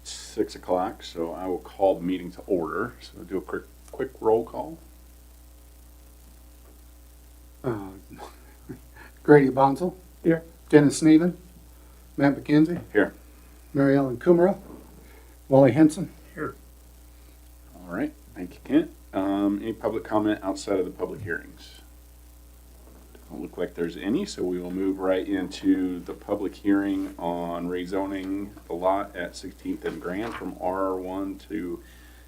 6 o'clock, so I will call the meeting to order. So we'll do a quick roll call. Uh, Grady Bonzel. Here. Dennis Sneeden. Matt McKenzie. Here. Mary Ellen Kumara. Wally Henson. Here. All right. Thank you, Kent. Any public comment outside of the public hearings? Doesn't look like there's any, so we will move right into the public hearing on rezoning the lot at 16th and Grand from R1 to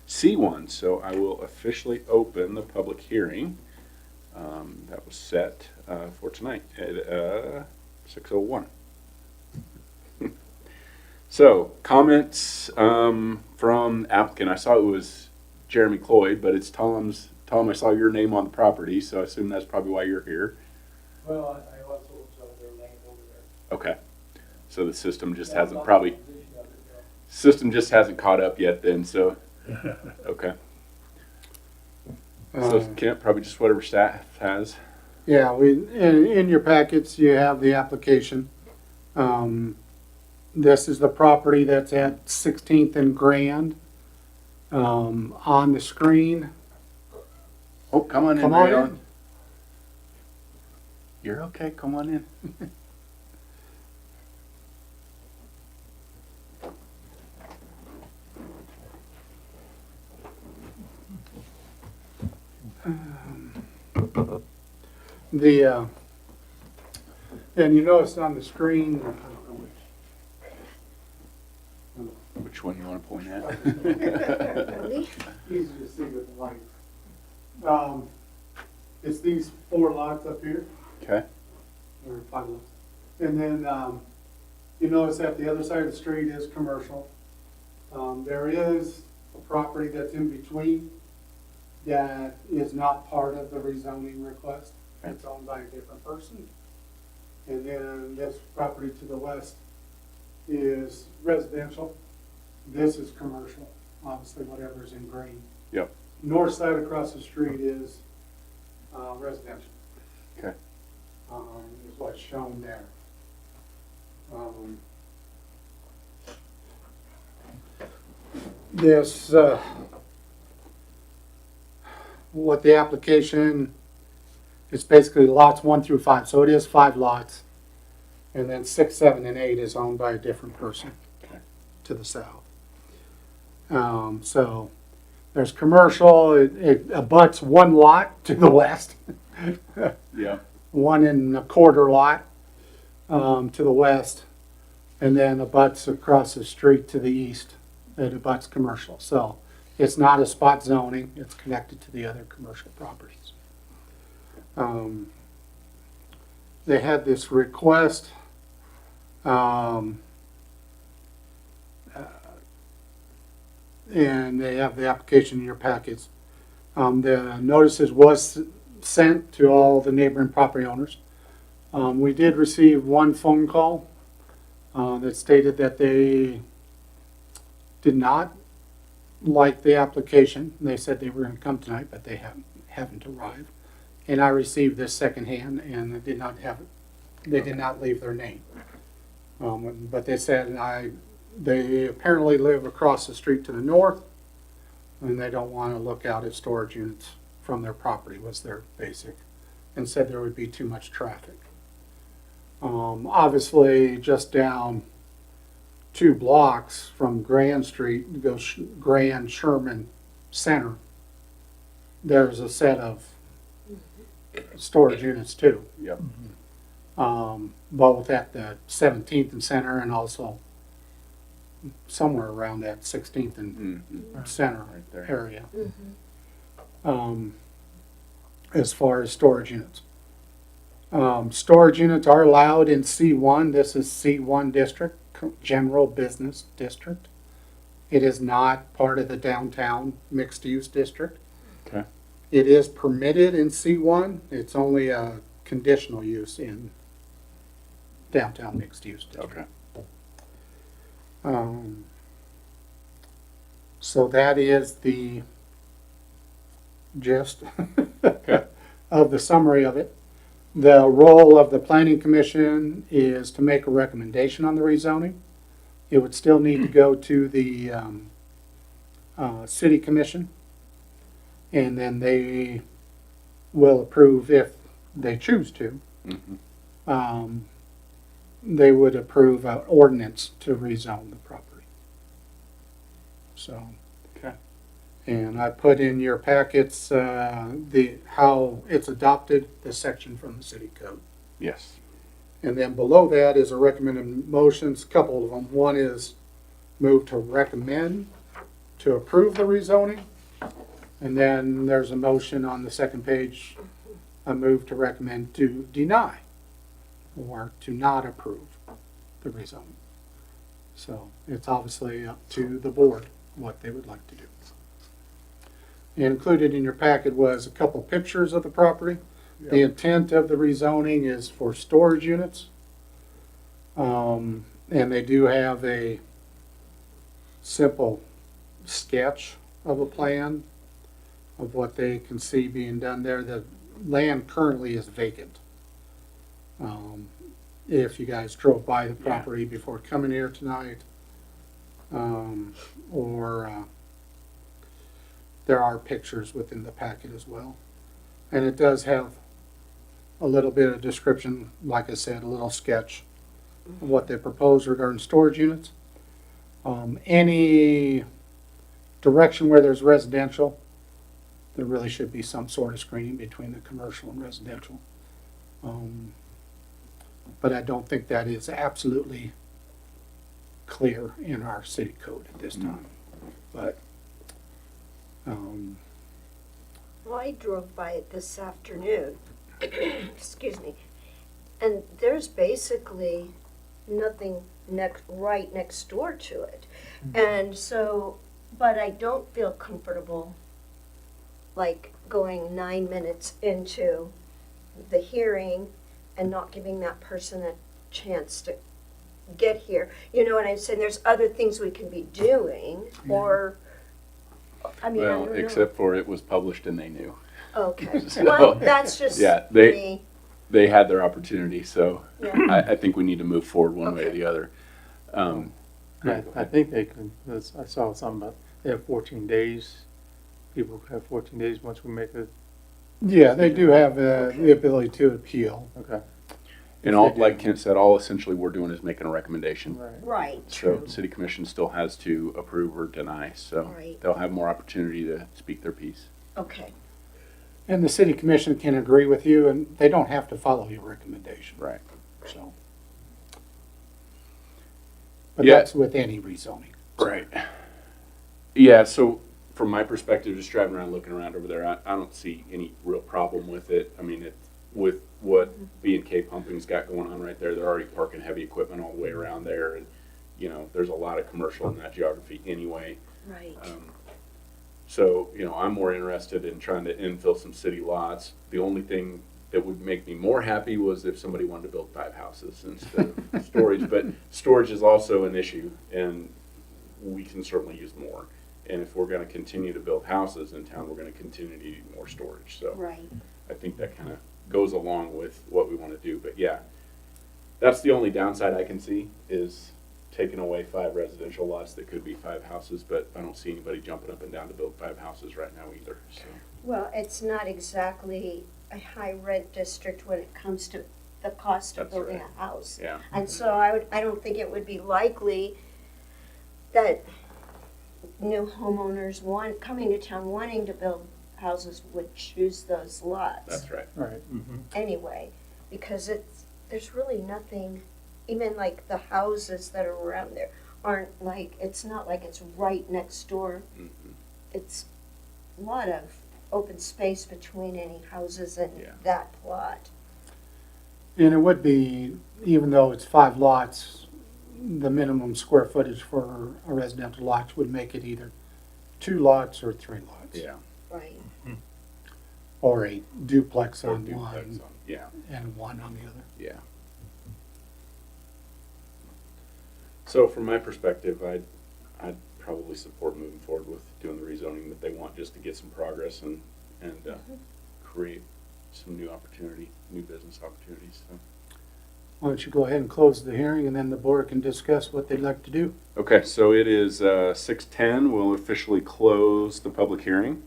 C1. So I will officially open the public hearing that was set for tonight at 6:01. So comments from applicant. I saw it was Jeremy Cloyd, but it's Tom's. Tom, I saw your name on the property, so I assume that's probably why you're here. Well, I also was their land over there. Okay. So the system just Yeah, hasn't I'm probably not in the position of it, no. system just hasn't caught up yet then, so okay. So Kent, probably just whatever staff has. Yeah, in your packets, you have the application. This is the property that's at 16th and Grand. On the screen. Oh, come on in. Come on Ray. in. You're okay, come on in. And you notice on the screen, Which one you want to point at? easy to see with the light. It's these 4 lots up here, Okay. or 5 lots. And then, you notice that the other side of the street is commercial. There is a property that's in between that is not part of the rezoning request. It's owned by a different person. And then this property to the west is residential. This is commercial, obviously whatever's in green. Yep. North side across the street is residential. Okay. Is what's shown there. This, what the application, it's basically lots 1 through 5. So it is 5 lots. And then 6, 7, and 8 is owned by a different person Okay. to the south. So there's commercial, it abuts 1 lot to the west. Yeah. 1 1/4 lot to the west, and then abuts across the street to the east. It abuts commercial. So it's not a spot zoning, it's connected to the other commercial properties. They had this request and they have the application in your packets. The notices was sent to all the neighboring property owners. We did receive one phone call that stated that they did not like the application. They said they were going to come tonight, but they haven't arrived. And I received this secondhand, and they did not leave their name. But they said they apparently live across the street to the north, and they don't want to look out at storage units from their property was their basic, and said there would be too much traffic. Obviously, just down 2 blocks from Grand Street, goes Grand Sherman Center, there's a set of storage units too. Yep. Both at the 17th and Center, and also somewhere around that 16th and Mhm. Center Right there. area. As far as storage units. Storage units are allowed in C1. This is C1 district, general business district. It is not part of the downtown mixed use district. Okay. It is permitted in C1. It's only a conditional use in downtown mixed use district. Okay. So that is the gist Okay. of the summary of it. The role of the planning commission is to make a recommendation on the rezoning. It would still need to go to the city commission, and then they will approve if they choose to. Mhm. They would approve an ordinance to rezone the property. So. Okay. And I put in your packets, how it's adopted, the section from the city code. Yes. And then below that is a recommended motions, a couple of them. One is move to recommend to approve the rezoning. And then there's a motion on the second page, a move to recommend to deny or to not approve the rezoning. So it's obviously up to the board what they would like to do. Included in your packet was a couple pictures of the property. The intent of the rezoning is for storage units. And they do have a simple sketch of a plan of what they can see being done there. The land currently is vacant. If you guys drove by the property before coming here tonight, there are pictures within the packet as well. And it does have a little bit of description, like I said, a little sketch of what they propose regarding storage units. Any direction where there's residential, there really should be some sort of screening between the commercial and residential. But I don't think that is absolutely clear in our city code at this time. But Well, I drove by it this afternoon, excuse me, and there's basically nothing right next door to it. And so, but I don't feel comfortable, like, going 9 minutes into the hearing and not giving that person a chance to get here. You know what I'm saying? There's other things we can be doing, or, I mean, I Well, don't know. except for it was published and they knew. Okay, So, well, that's just yeah, me. They had their opportunity, so Yeah. I think we need to move forward one way or Okay. the other. I think they can, I saw something about, they have 14 days. People have 14 days once we make a, yeah, they do have the ability to appeal. okay, And all, like Kent said, all essentially we're doing is making a recommendation. right. Right, So true. city commission still has to approve or deny, so Right. they'll have more opportunity to speak their piece. Okay, And the city commission can agree with you, and they don't have to follow your recommendation. Right. So. But Yeah. that's with any rezoning. Right. Yeah, so from my perspective, just driving around, looking around over there, I don't see any real problem with it. I mean, with what B&K Pumping's got going on right there, they're already parking heavy equipment all the way around there. And, you know, there's a lot of commercial in that geography anyway. right. So, you know, I'm more interested in trying to infill some city lots. The only thing that would make me more happy was if somebody wanted to build 5 houses instead of storage, but storage is also an issue, and we can certainly use more. And if we're gonna continue to build houses in town, we're gonna continue to need more storage, so. Right. I think that kind of goes along with what we want to do, but yeah. That's the only downside I can see, is taking away 5 residential lots that could be 5 houses, but I don't see anybody jumping up and down to build 5 houses right now either, so. Well, it's not exactly a high rent district when it comes to the cost of That's building right. a house. Yeah, And so I don't think it would be likely that new homeowners coming to town wanting to build houses would choose those lots that's right. Right. anyway, because there's really nothing, even like the houses that are around there aren't like, it's not like it's right next door. Mhm. It's a lot of open space between any houses and Yeah. that plot. And it would be, even though it's 5 lots, the minimum square footage for a residential lot would make it either 2 lots or 3 lots. Yeah. Right. Or a duplex Or on duplex one on- Yeah, and one on the other. yeah. So from my perspective, I'd probably support moving forward with doing the rezoning that they want, just to get some progress and create some new opportunity, new business opportunities, so. Why don't you go ahead and close the hearing, and then the board can discuss what they'd like to do. Okay, so it is 6:10. We'll officially close the public hearing.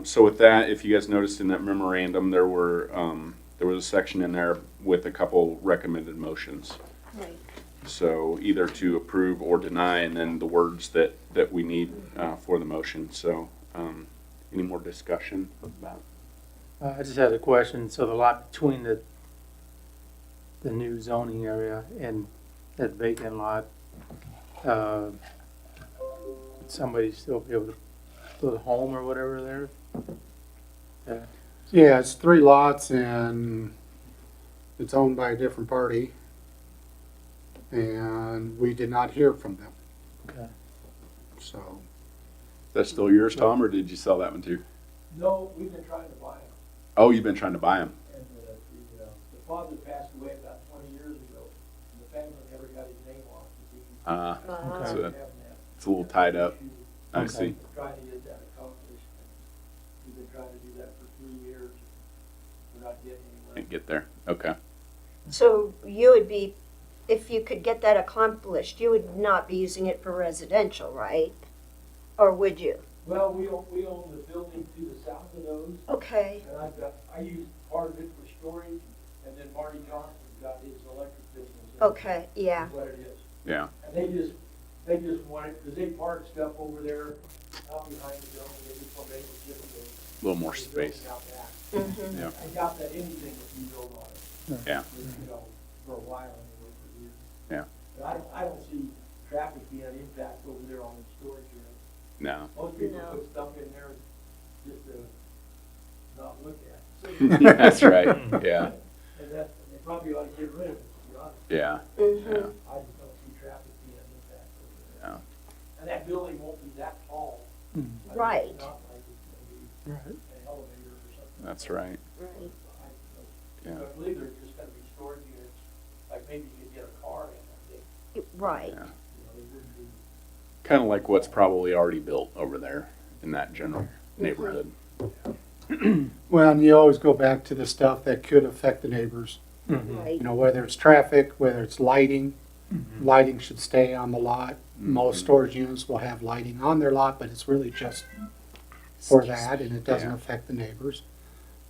So with that, if you guys noticed in that memorandum, there was a section in there with a couple recommended motions. Right. So either to approve or deny, and then the words that we need for the motion. So any more discussion about? I just had a question. So the lot between the new zoning area and that vacant lot, would somebody still be able to build a home or whatever there? Yeah. Yeah, it's 3 lots, and it's owned by a different party. And we did not hear from them, Okay. so. That's still yours, Tom, or did you sell that one too? No, we've been trying to buy them, Oh, you've been trying to buy them. and the father passed away about 20 years ago, and the family never got his name off the deed. Okay. So Having that it's a little tied up. issue, I Okay. see. Trying to get that accomplished, and we've been trying to do that for 3 years, we're not getting anywhere. Can't get there. Okay. So you would be, if you could get that accomplished, you would not be using it for residential, right? Or would you? Well, we own the building to the south of those, Okay, and I use part of it for storage, and then Marty Johnson's got his electric business. and okay, yeah, That's what it is. Yeah. And they just wanted, because they park stuff over there out behind the building, they just want to be able to get the. A little more the building space. out back. mhm, Yeah. I doubt that anything would be built on it. Yeah. You know, for a while anyway, for years. Yeah. But I don't see traffic being an impact over there on the storage unit. No. Most people No. put stuff in there just to not look at. That's right. Yeah. And that, they probably ought to get rid of it, to be honest. Yeah. mhm, I just don't see traffic being an impact over there. Yeah. And that building won't be that tall. I mean, it's Right. Not like it's gonna Right. be an elevator or something. That's right. right, Yeah. I believe they're just gonna be storage units, like maybe you could get a car in, I think, right, Yeah. you know, they wouldn't be. Kind of like what's probably already built over there in that general neighborhood. Well, and you always go back to the stuff that could affect the neighbors. Mhm. right, You know, whether it's traffic, whether it's lighting. Lighting should stay on the lot. Most storage units will have lighting on their lot, but it's really just for that, and it doesn't Yeah. affect the neighbors.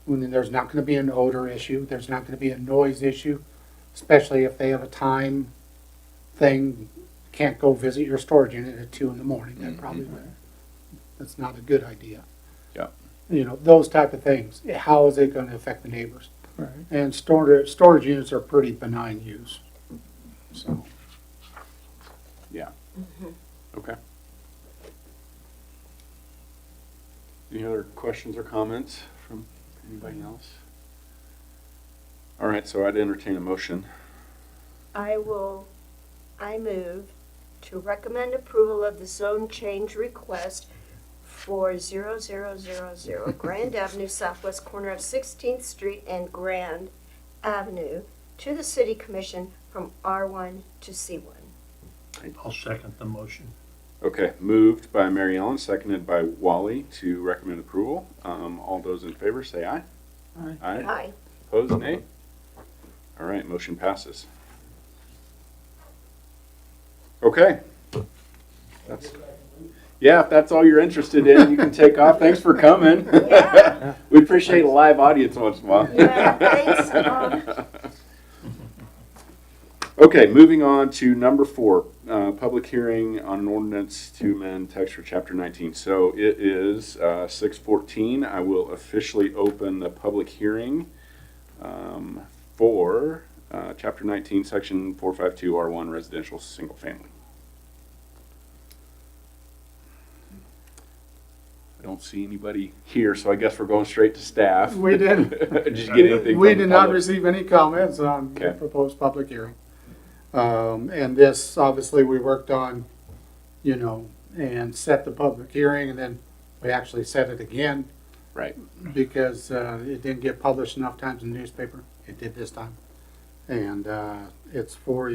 And then there's not gonna be an odor issue, there's not gonna be a noise issue, especially if they have a time thing, can't go visit your storage unit at 2 in the morning, that probably would, that's not a good idea. Yeah. You know, those type of things, how is it gonna affect the neighbors? Right. And storage units are pretty benign use, so. Yeah. Okay. Any other questions or comments from anybody else? All right, so I'd entertain a motion. I move to recommend approval of the zone change request for 0000 Grand Avenue, southwest corner of 16th Street and Grand Avenue, to the City Commission from R1 to C1. I'll second the motion. Okay, moved by Mary Ellen, seconded by Wally to recommend approval. All those in favor say aye. Aye. Aye. Aye. Opposed, nay? All right, motion passes. Okay. Yeah, if that's all you're interested in, you can take off. Thanks for coming. Yeah. We appreciate a live audience once in a while. Yeah, thanks. Okay, moving on to number 4, public hearing on an ordinance to amend text for chapter 19. So it is 6:14. I will officially open the public hearing for chapter 19, section 452 R1 residential single family. I don't see anybody here, so I guess we're going straight to staff. We didn't. Did you get anything? We from the did not public? receive any comments on the Okay. proposed public hearing. And this, obviously, we worked on, and set the public hearing, and then we actually set it again Right. because it didn't get published enough times in the newspaper. It did this time. And it's for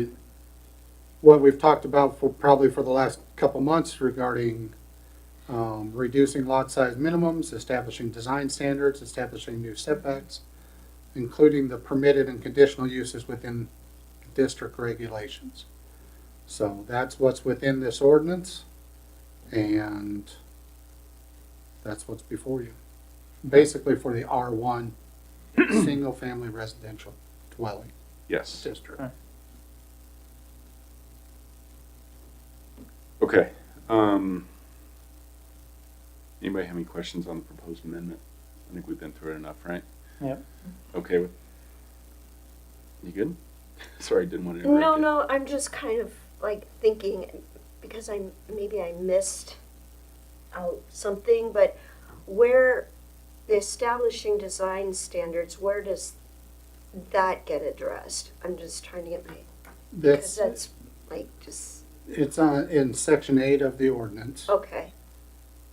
what we've talked about probably for the last couple months regarding reducing lot size minimums, establishing design standards, establishing new setbacks, including the permitted and conditional uses within district regulations. So that's what's within this ordinance, and that's what's before you. Basically for the R1 single-family residential dwelling Yes. district. Okay. Anybody have any questions on the proposed amendment? I think we've been through it enough, right? Yep. Okay. You good? Sorry, didn't want to interrupt No, you. no, I'm just kind of like thinking, because maybe I missed out something, but where the establishing design standards, where does that get addressed? I'm just trying to get my, because that's like just, It's in section 8 of the ordinance, okay,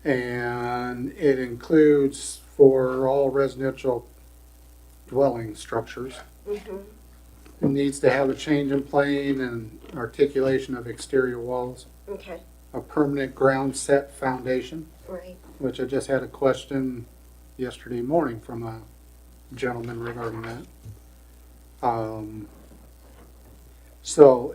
and it includes for all residential dwelling structures. mm-hmm, It needs to have a change in plane and articulation of exterior walls, okay, a permanent ground set foundation, right, which I just had a question yesterday morning from a gentleman regarding that.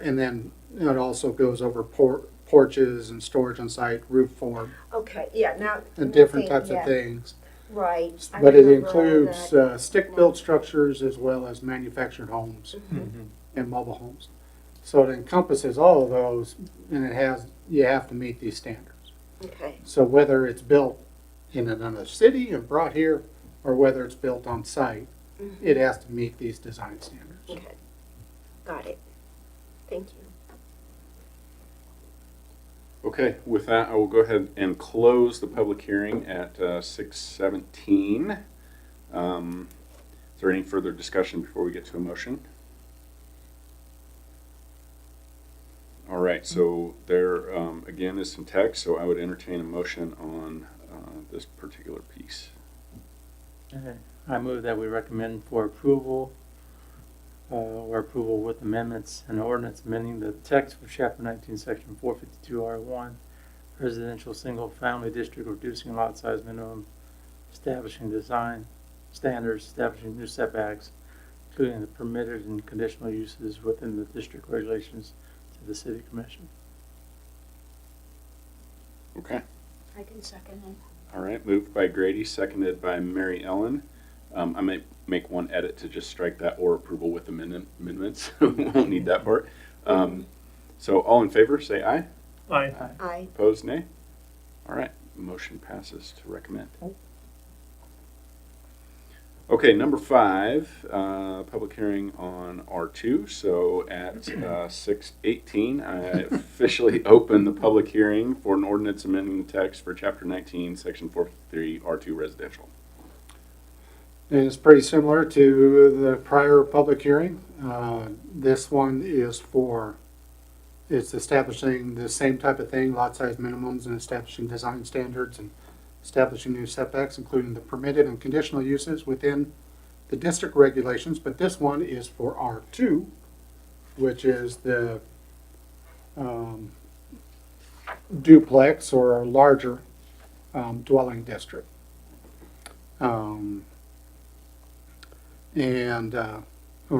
And then it also goes over porches and storage on site, roof form, okay, yeah, now. and different nothing- types yeah, of things. Right. I But it remember all includes that. stick-built structures as well as manufactured homes and mobile homes. So it encompasses all of those, and you have to meet these standards. Okay, So whether it's built in another city and brought here, or whether it's built on site, it has to meet these design standards. okay, got it, thank you. Okay, with that, I will go ahead and close the public hearing at 6:17. Is there any further discussion before we get to a motion? All right, so there, again, is some text, so I would entertain a motion on this particular piece. Okay. I move that we recommend for approval, or approval with amendments, an ordinance amending the text for chapter 19, section 452 R1, residential single-family district, reducing lot size minimum, establishing design standards, establishing new setbacks, including the permitted and conditional uses within the district regulations to the city commission. Okay, I can second it. all right, moved by Grady, seconded by Mary Ellen. I may make one edit to just strike that or approval with amendments. We won't need that part. So all in favor, say aye. Aye. Aye. Opposed, nay? All right, motion passes to recommend. Okay, number 5, public hearing on R2. So at 6:18, I officially open the public hearing for an ordinance amending the text for Chapter 19, Section 453, R2 residential. And it's pretty similar to the prior public hearing. This one is it's establishing the same type of thing, lot size minimums and establishing design standards and establishing new setbacks, including the permitted and conditional uses within the district regulations, but this one is for R2, which is the duplex or larger dwelling district. Or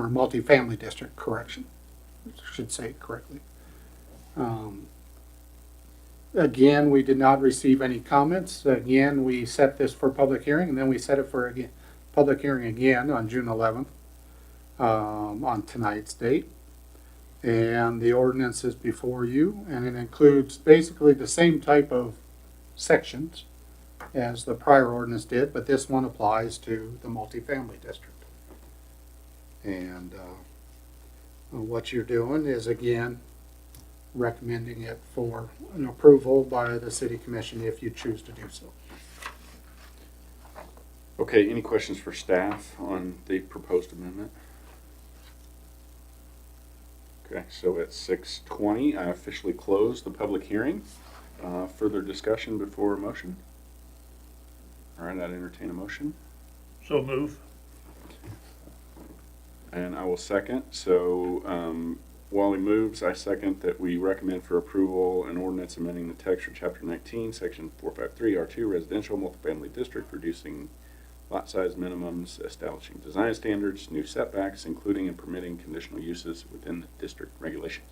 multifamily district, correction, should say it correctly. Again, we did not receive any comments. Again, we set this for public hearing, and then we set it for public hearing again on June 11th, on tonight's date. And the ordinance is before you, and it includes basically the same type of sections as the prior ordinance did, but this one applies to the multifamily district. And what you're doing is, again, recommending it for an approval by the city commission if you choose to do so. Okay, any questions for staff on the proposed amendment? Okay, so at 6:20, I officially close the public hearing. Further discussion before a motion? All right, I'd entertain a motion. So move. And I will second. So Wally moves. I second that we recommend for approval an ordinance amending the text for Chapter 19, Section 453, R2, Residential Multifamily District, reducing lot size minimums, establishing design standards, new setbacks, including and permitting conditional uses within the district regulation.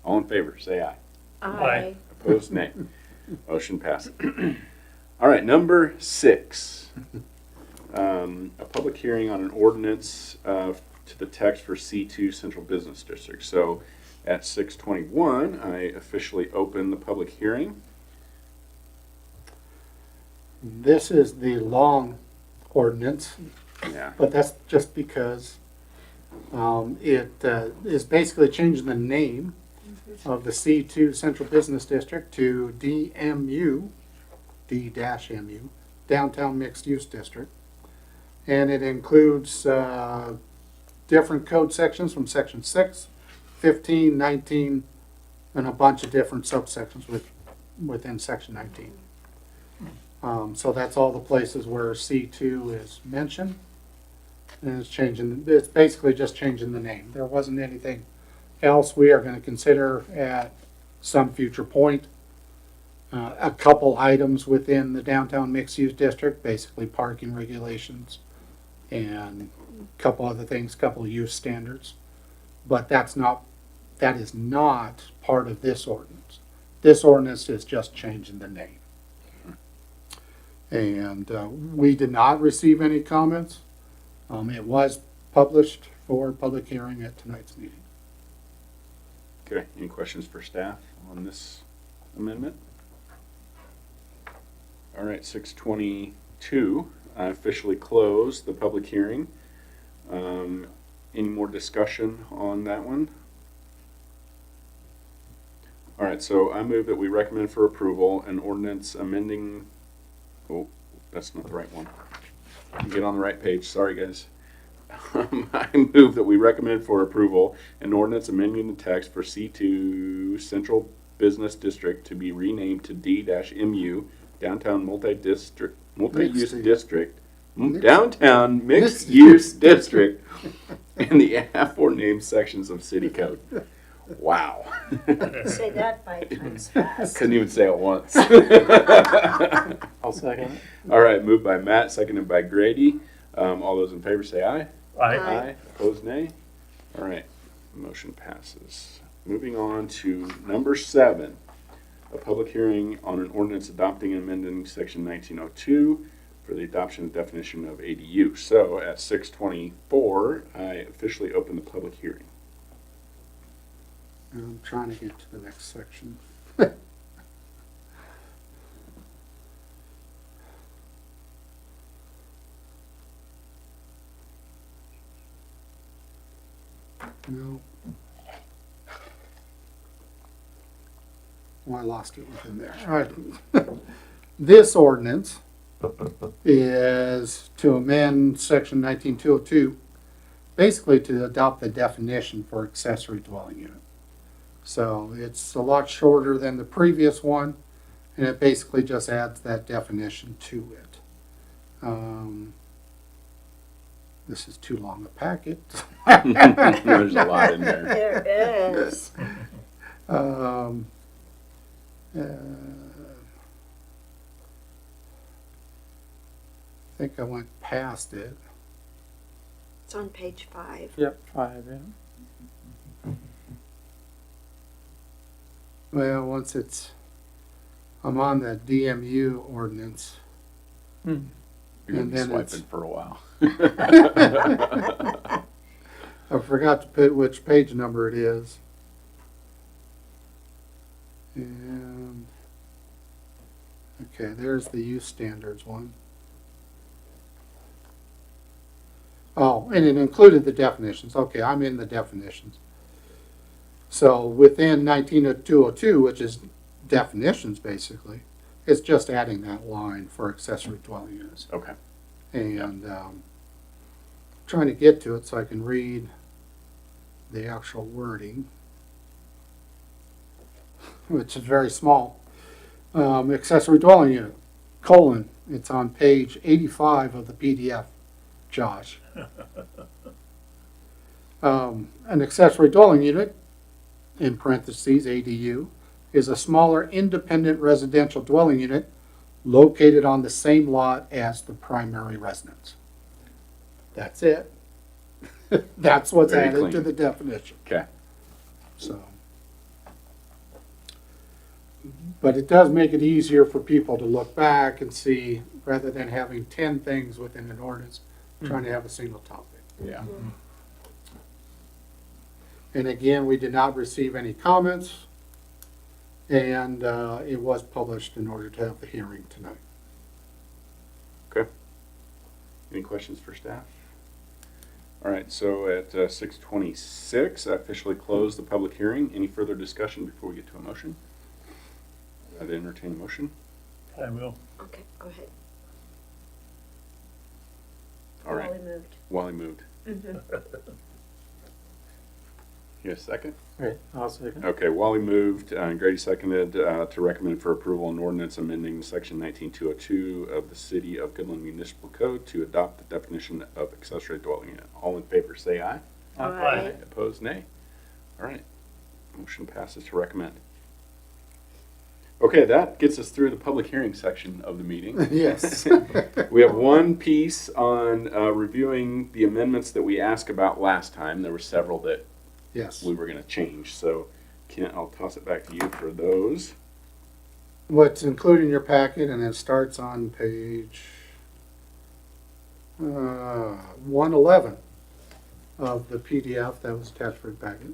All in favor, say aye. Aye. Opposed, nay. Motion passes. All right, number 6. A public hearing on an ordinance to the text for C2 Central Business District. So at 6:21, I officially open the public hearing. This is the long ordinance, Yeah. but that's just because it is basically changing the name of the C2 Central Business District to DMU, D-MU, Downtown Mixed Use District. And it includes different code sections from Section 6, 15, 19, and a bunch of different subsections within Section 19. So that's all the places where C2 is mentioned. And it's basically just changing the name. There wasn't anything else we are going to consider at some future point. A couple items within the downtown mixed use district, basically parking regulations and a couple other things, couple use standards. But that is not part of this ordinance. This ordinance is just changing the name. And we did not receive any comments. It was published for public hearing at tonight's meeting. Okay, any questions for staff on this amendment? All right, 6:22, I officially close the public hearing. Any more discussion on that one? All right, so I move that we recommend for approval an ordinance amending, oh, that's not the right one. Get on the right page, sorry guys. I move that we recommend for approval an ordinance amending the text for C2 Central Business District to be renamed to D-MU, Downtown Multi-Use District, Downtown Mixed Use District, in the aforenamed sections of City Code. Wow. Say that 5 times fast. Couldn't even say it once. I'll second it. All right, moved by Matt, seconded by Grady. All those in favor say aye. Aye. Opposed, nay. All right, motion passes. Moving on to number 7, a public hearing on an ordinance adopting and amending section 1902 for the adoption and definition of ADU. So at 6:24, I officially open the public hearing. I'm trying to get to the next section. No. Well, I lost it within there. All right. This ordinance is to amend section 19202, basically to adopt the definition for accessory dwelling unit. So it's a lot shorter than the previous one. And it basically just adds that definition to it. This is too long a packet. There's a lot in there. There is. Um, I think I went past it. It's on page 5. Yep, 5, yeah. Well, I'm on the DMU ordinance. Hmm. You're gonna And be then swiping it's- for a while. I forgot to put which page number it is. And, okay, there's the use standards one. Oh, and it included the definitions. Okay, I'm in the definitions. So within 19202, which is definitions basically, it's just adding that line for accessory dwelling units. Okay. And trying to get to it so I can read the actual wording, which is very small. Accessory dwelling unit, colon, it's on page 85 of the PDF, Josh. An accessory dwelling unit, in parentheses, ADU, is a smaller independent residential dwelling unit located on the same lot as the primary residence. That's it. That's what's Very added to clean. the definition. Okay. So. But it does make it easier for people to look back and see, rather than having 10 things within an ordinance, trying to have a single topic. Yeah. And again, we did not receive any comments, and it was published in order to have the hearing tonight. Any questions for staff? All right, so at 6:26, I officially close the public hearing. Any further discussion before we get to a motion? I'd entertain a motion. I will. Okay, go ahead. All right, Wally moved. Wally moved. Mhm. You have a second? All right, I'll second. Okay, Wally moved, Grady seconded, to recommend for approval an ordinance amending section 19202 of the City of Goodland Municipal Code to adopt the definition of accessory dwelling unit. All in favor, say aye. Aye. Opposed, nay. All right, motion passes to recommend. Okay, that gets us through the public hearing section of the meeting. Yes. We have one piece on reviewing the amendments that we asked about last time. There were several that Yes. we were going to change. So, Kent, I'll toss it back to you for those. What's included in your packet, and it starts on page 111 of the PDF that was attached for the packet.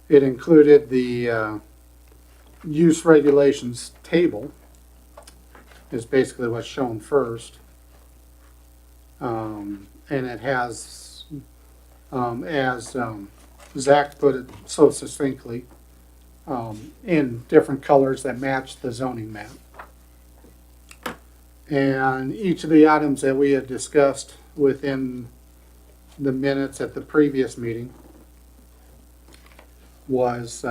It included the use regulations table, is basically what's shown first. And it has, as Zach put it so succinctly, in different colors that match the zoning map. And each of the items that we had discussed within the minutes at the previous meeting was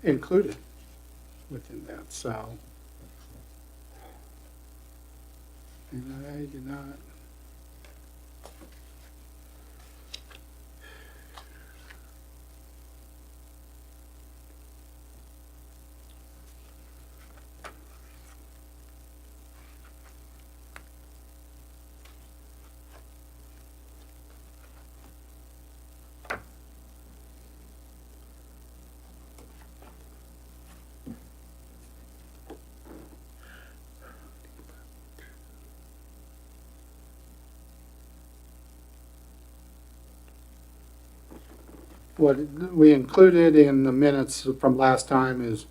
included within that, so. And I did not. What we included in the minutes from last time is,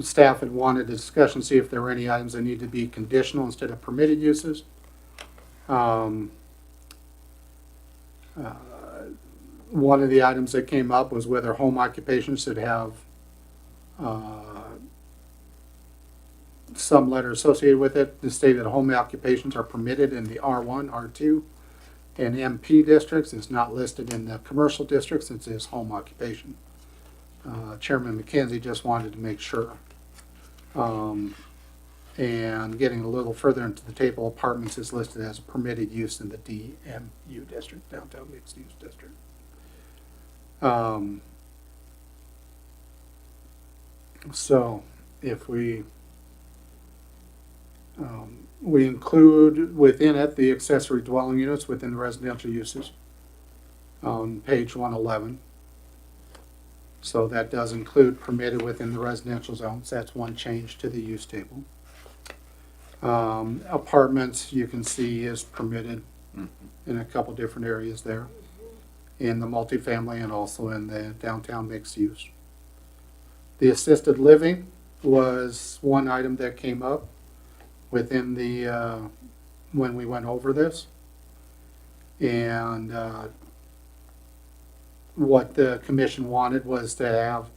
staff had wanted a discussion, see if there were any items that need to be conditional instead of permitted uses. One of the items that came up was whether home occupation should have some letter associated with it to state that home occupations are permitted in the R1, R2, and MP districts. It's not listed in the commercial districts. It says home occupation. Chairman McKenzie just wanted to make sure. And getting a little further into the table, apartments is listed as a permitted use in the DMU district, downtown mixed use district. So if we include within it the accessory dwelling units within the residential uses on page 111. So that does include permitted within the residential zones. That's one change to the use table. Apartments, you can see, is permitted in a couple different areas there, in the multifamily and also in the downtown mixed use. The assisted living was one item that came up within the, when we went over this. And what the commission wanted was to have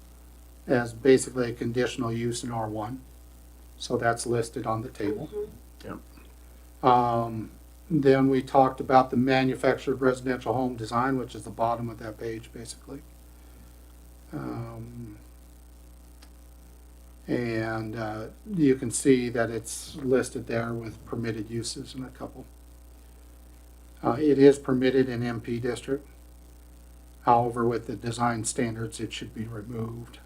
as basically a conditional use in R1. So that's listed on the table. Yep. Then we talked about the manufactured residential home design, which is the bottom of that page, basically. And you can see that it's listed there with permitted uses in a couple. It is permitted in MP district. However, with the design standards, it should be removed.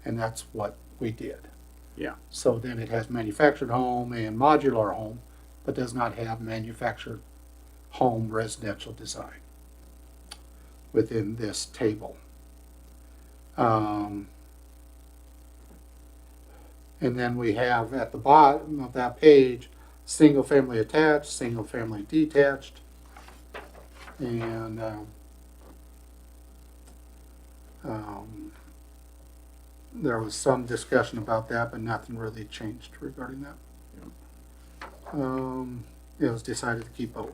And that's what we did. Yeah. So then it has manufactured home and modular home, but does not have manufactured home residential design within this table. And then we have at the bottom of that page, single family attached, single family detached, and there was some discussion about that, but nothing really changed regarding that. It was decided to keep both.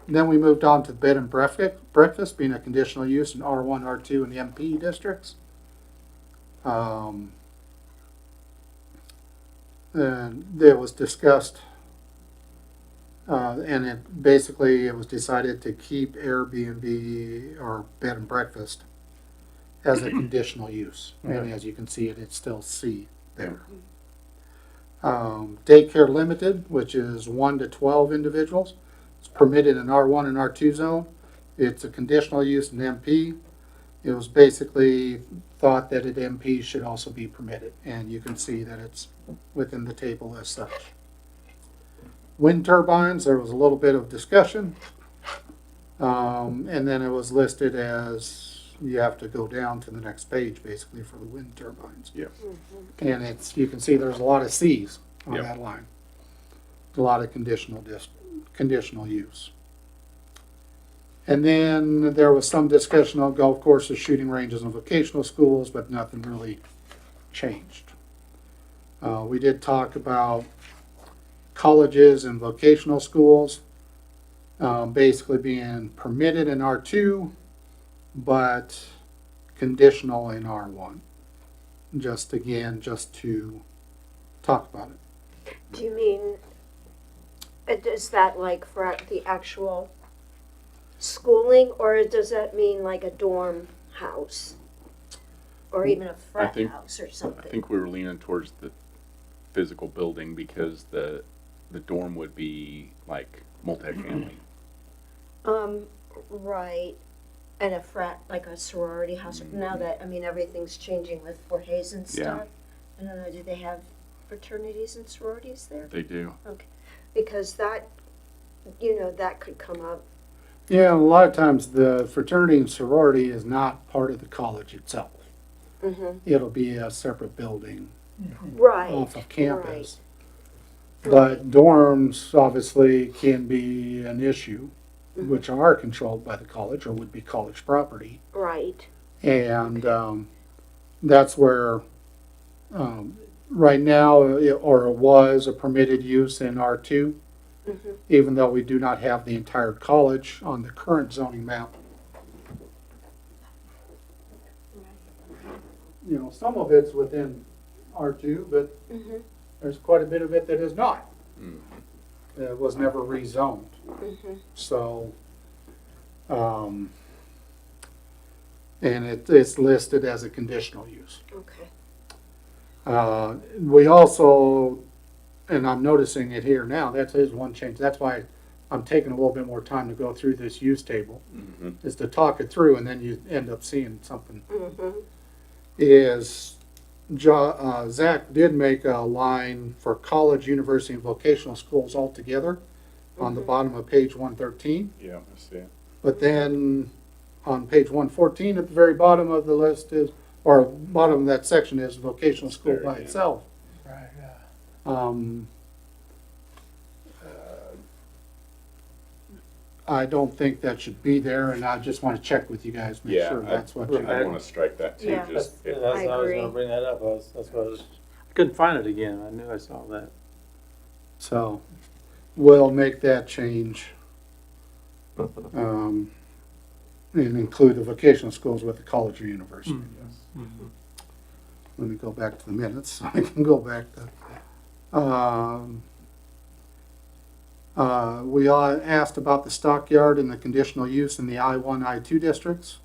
And then we moved on to bed and breakfast being a conditional use in R1, R2, and the MP districts. And it was discussed, and it was decided to keep Airbnb or bed and breakfast as a conditional use. And as you can see, it's still C there. Daycare limited, which is 1 to 12 individuals. It's permitted in R1 and R2 zone. It's a conditional use in MP. It was basically thought that at MP should also be permitted, and you can see that it's within the table as such. Wind turbines, there was a little bit of discussion, and then it was listed as you have to go down to the next page basically for the wind turbines. Yep. And it's, you can see there's a lot of C's on Yep. that line. A lot of conditional use. And then there was some discussion on golf courses, shooting ranges, and vocational schools, but nothing really changed. We did talk about colleges and vocational schools, basically being permitted in R2, but conditional in R1. Just to talk about it. Do you mean, is that like for the actual schooling, or does that mean like a dorm house? Or even a frat think- house or I something? think we were leaning towards the physical building because the dorm would be like multifamily. Right, and a frat, like a sorority house, now that, I mean, everything's changing with Fort Hayes and Yeah. stuff. I don't know, do they have fraternities and sororities there? They do. Because that, you know, that could come up. Yeah, a lot of times the fraternity and sorority is not part of the college itself. Mm-hmm. It'll be a separate building Right. off of campus. But dorms obviously can be an issue, which are controlled by the college or would be college property. Right, And that's where right now, it was a permitted use in R2, even though we do not have the entire college on the current zoning map. You know, some of it's within R2, but mm-hmm. there's quite a bit of it that is not. Mhm. It was never rezoned. Mm-hmm. So, And it's listed as a conditional use. Okay. We also, and I'm noticing it here now, that is one change. That's why I'm taking a little bit more time to go through this use table, is to talk it through, and then you end up seeing something. Mm-hmm. Is Zach did make a line for college, university, and vocational schools altogether on the bottom of page 113. Yeah, I see it. But then on page 114 at the very bottom of the list is, or bottom of that section is vocational school There, by yeah. itself. Right, yeah. I don't think that should be there, and I just want to check with you guys, make Yeah, sure that's what you. I want to strike that too, Yeah. just, That's, it- that's, I I was agree. gonna bring that up, that's what I was, I couldn't find it again, I knew I saw that. So, we'll make that change. And include the vocational schools with the college or university. Let me go back to the minutes, so I can go back to, we all asked about the stockyard and the conditional use in the I-1, I-2 districts.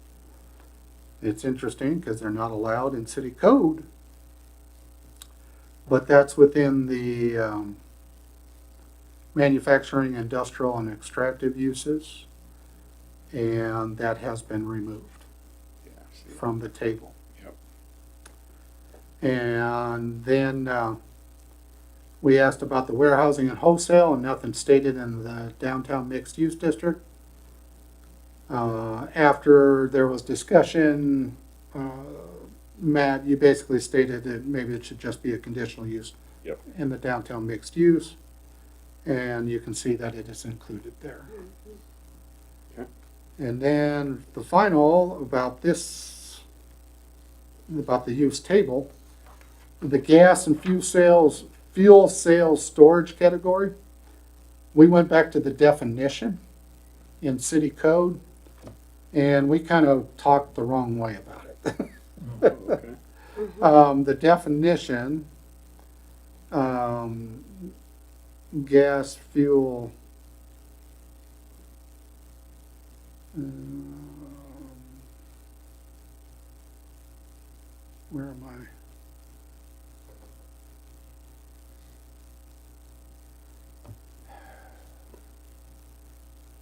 It's interesting, because they're not allowed in city code. But that's within the, manufacturing, industrial, and extractive uses. And that has been removed yeah, I see it. from the table. Yep. And then we asked about the warehousing and wholesale, and nothing stated in the downtown mixed-use district. After there was discussion, Matt, you basically stated that maybe it should just be a conditional use Yep. in the downtown mixed use, and you can see that it is included there. Okay. And then the final about this, about the use table, the gas and fuel sales storage category, we went back to the definition in city code, and we kind of talked the wrong way about it. Okay. The definition, gas, fuel, where am I?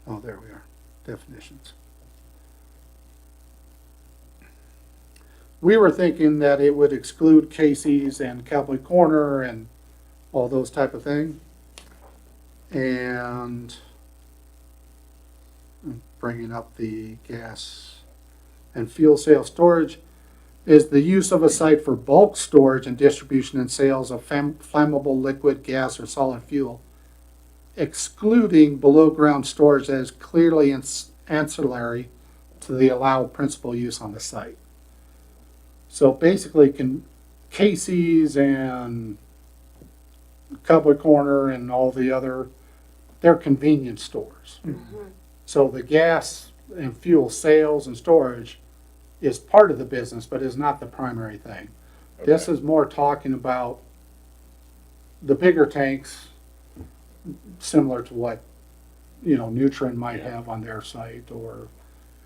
Oh, there we are, definitions. We were thinking that it would exclude Casey's and Cowboy Corner and all those type of things. And bringing up the gas and fuel sale storage is the use of a site for bulk storage and distribution and sales of flammable liquid, gas, or solid fuel, excluding below ground storage that is clearly ancillary to the allowed principal use on the site. So basically, Casey's and Cowboy Corner and all the other, they're convenience stores. So the gas and fuel sales and storage is part of the business, but is not the primary thing. This Okay. is more talking about the bigger tanks, similar to what, Nutrin might Yeah. have on their site, or,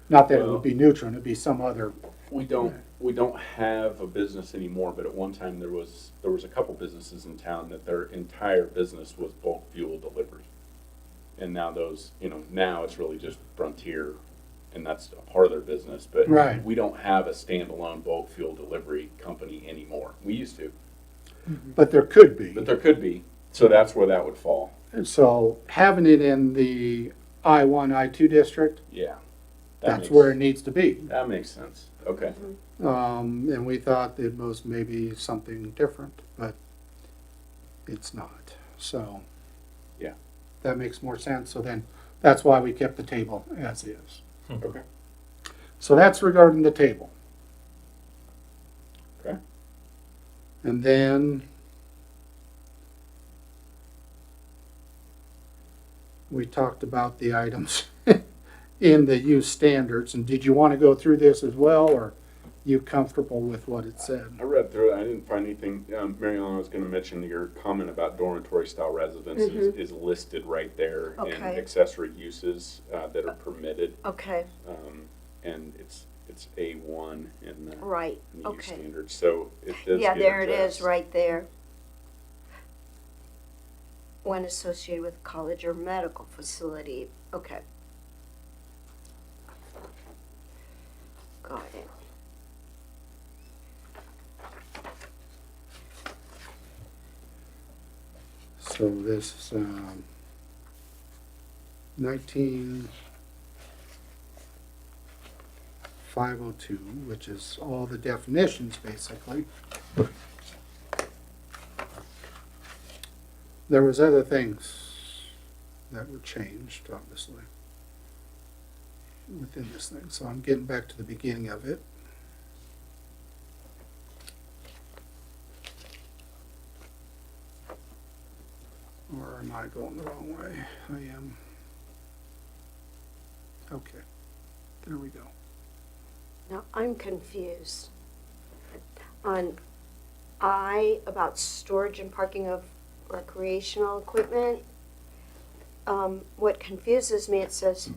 not that it Well- would be Nutrin, it'd be some other. We don't have a business anymore, but at one time there was a couple businesses in town that their entire business was bulk fuel delivery. And now now it's really just Frontier, and that's a part of their business, but Right. we don't have a standalone bulk fuel delivery company anymore. We used to, But there could be. but there could be, so that's where that would fall. So having it in the I-1, I-2 district, Yeah. that's where it needs to be. That makes sense. Okay. And we thought it was maybe something different, but it's not. So. Yeah. That makes more sense. So then, that's why we kept the table as is. Okay. So that's regarding the table. Okay. And then we talked about the items in the use standards. And did you want to go through this as well, or you comfortable with what it said? I read through it. I didn't find anything. Mary Ellen, I was going to mention your comment about dormitory style residences is listed right there in Okay. accessory uses that are permitted. Okay, And it's it's A1 in the Right, in the use okay. standards, so it does Yeah, get there it is, addressed. right there. When associated with college or medical facility, okay. Got it. So this, 19502, which is all the definitions, basically. There was other things that were changed, obviously, within this thing. So I'm getting back to the beginning of it. Or am I going the wrong way? I am. Okay, there we go. Now, I'm confused. On about storage and parking of recreational equipment, what confuses me, it says,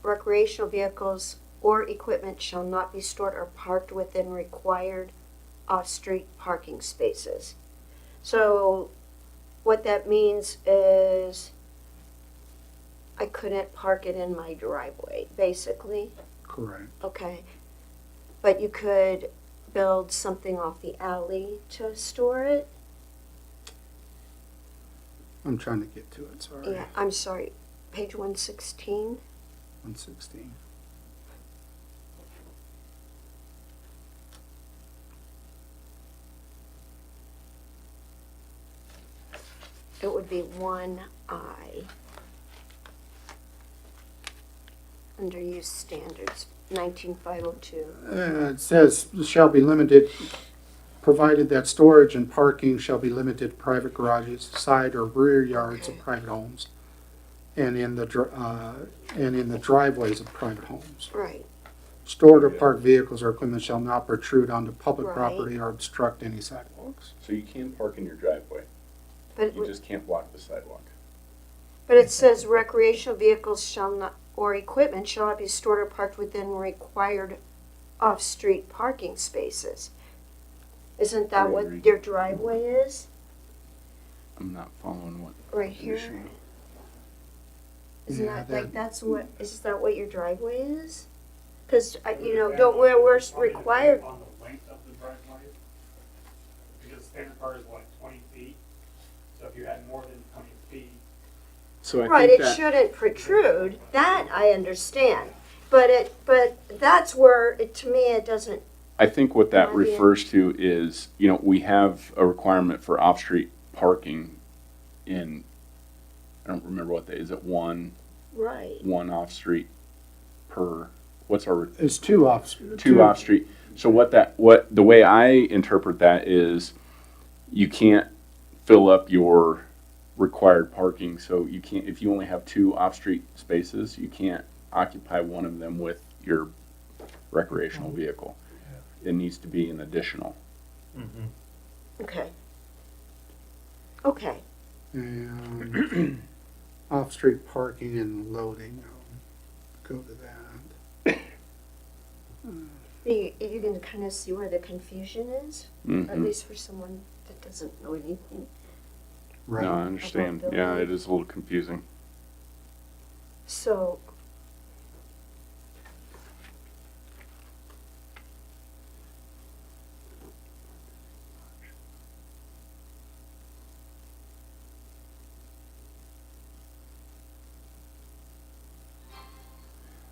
recreational vehicles or equipment shall not be stored or parked within required off-street parking spaces. So, what that means is I couldn't park it in my driveway, basically. Correct. Okay. But you could build something off the alley to store it? I'm trying to get to it, sorry. Yeah, I'm sorry. Page 116? 116. It would be 1I. Under use standards, 19502. It says, shall be limited, provided that storage and parking shall be limited to private garages, side or rear yards of Okay. private homes, and in the driveways of private homes. Right. Stored or parked vehicles or equipment shall not protrude onto public Right. property or obstruct any sidewalks. So you can park in your driveway, But you just can't block the sidewalk. it says recreational vehicles shall not, or equipment shall not be stored or parked within required off-street parking spaces. Isn't that Right, what right. your driveway is? I'm not following what. Right here? condition. Isn't Yeah, that, is that what your driveway is? Cause, don't, we're required, On the length of the driveway, because standard part is what, 20 feet? So if you had more than 20 feet, So I right, think it that, shouldn't protrude, that I understand. But that's where, to me, it doesn't, I think what that Might be in- refers to is, we have a requirement for off-street parking in, I don't remember what is it one right. off-street per, what's our, It's two off. two off-street. So the way I interpret that is you can't fill up your required parking, so you can't, if you only have two off-street spaces, you can't occupy one of them with your recreational vehicle. It needs to be an additional. Okay. Okay, And off-street parking and loading, I'll go to that. you can kind of see where the confusion is, at Mhm. least for someone that doesn't know anything. Right. No, I understand. Yeah, it is a little confusing. So,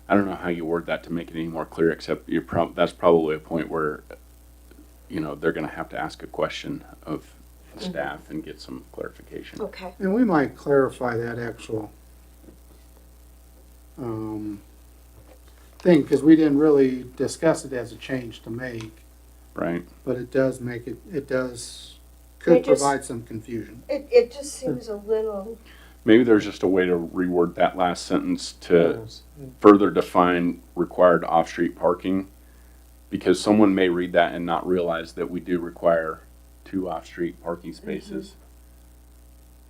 I don't know how you word that to make it any more clear, except that's probably a point where, they're gonna have to ask a question of the staff and get some clarification. okay, And we might clarify that actual thing, because we didn't really discuss it as a change to make, Right? but it does make it, It could just- provide some confusion. it just seems a little, Maybe there's just a way to reword that last sentence to further define required off-street parking, because someone may read that and not realize that we do require two off-street parking spaces.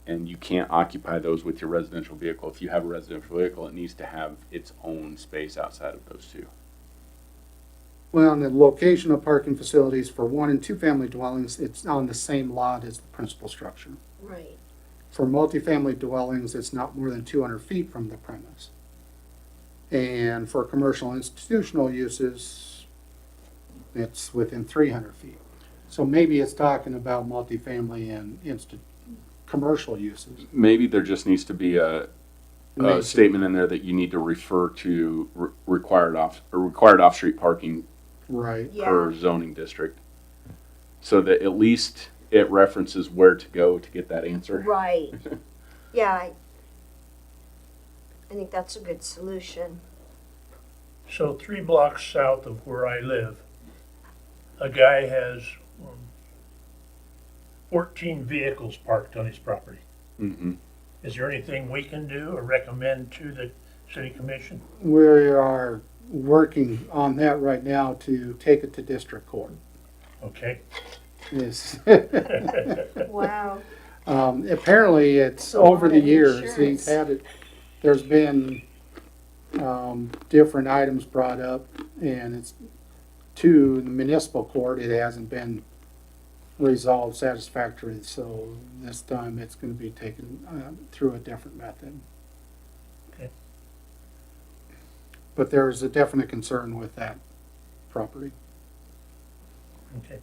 And you can't occupy those with your residential vehicle. If you have a residential vehicle, it needs to have its own space outside of those two. Well, and the location of parking facilities for 1 and 2 family dwellings, it's on the same lot as the principal structure. Right. For multifamily dwellings, it's not more than 200 feet from the premise. And for commercial institutional uses, it's within 300 feet. So maybe it's talking about multifamily and commercial uses. Maybe there just needs to be a Maybe. statement in there that you need to refer to required off-street parking Right. Yeah. per zoning district. So that at least it references where to go to get that answer. Right. Yeah, I think that's a good solution. So 3 blocks south of where I live, a guy has 14 vehicles parked on his property. Mm-hmm. Is there anything we can do or recommend to the city commission? We are working on that right now to take it to district court. Okay. Yes. Wow. Apparently, it's So over the on years, insurance. he's had it, there's been, different items brought up, and it's to the municipal court, it hasn't been resolved satisfactorily, so this time it's gonna be taken, through a different method. Okay. But there's a definite concern with that property. Okay.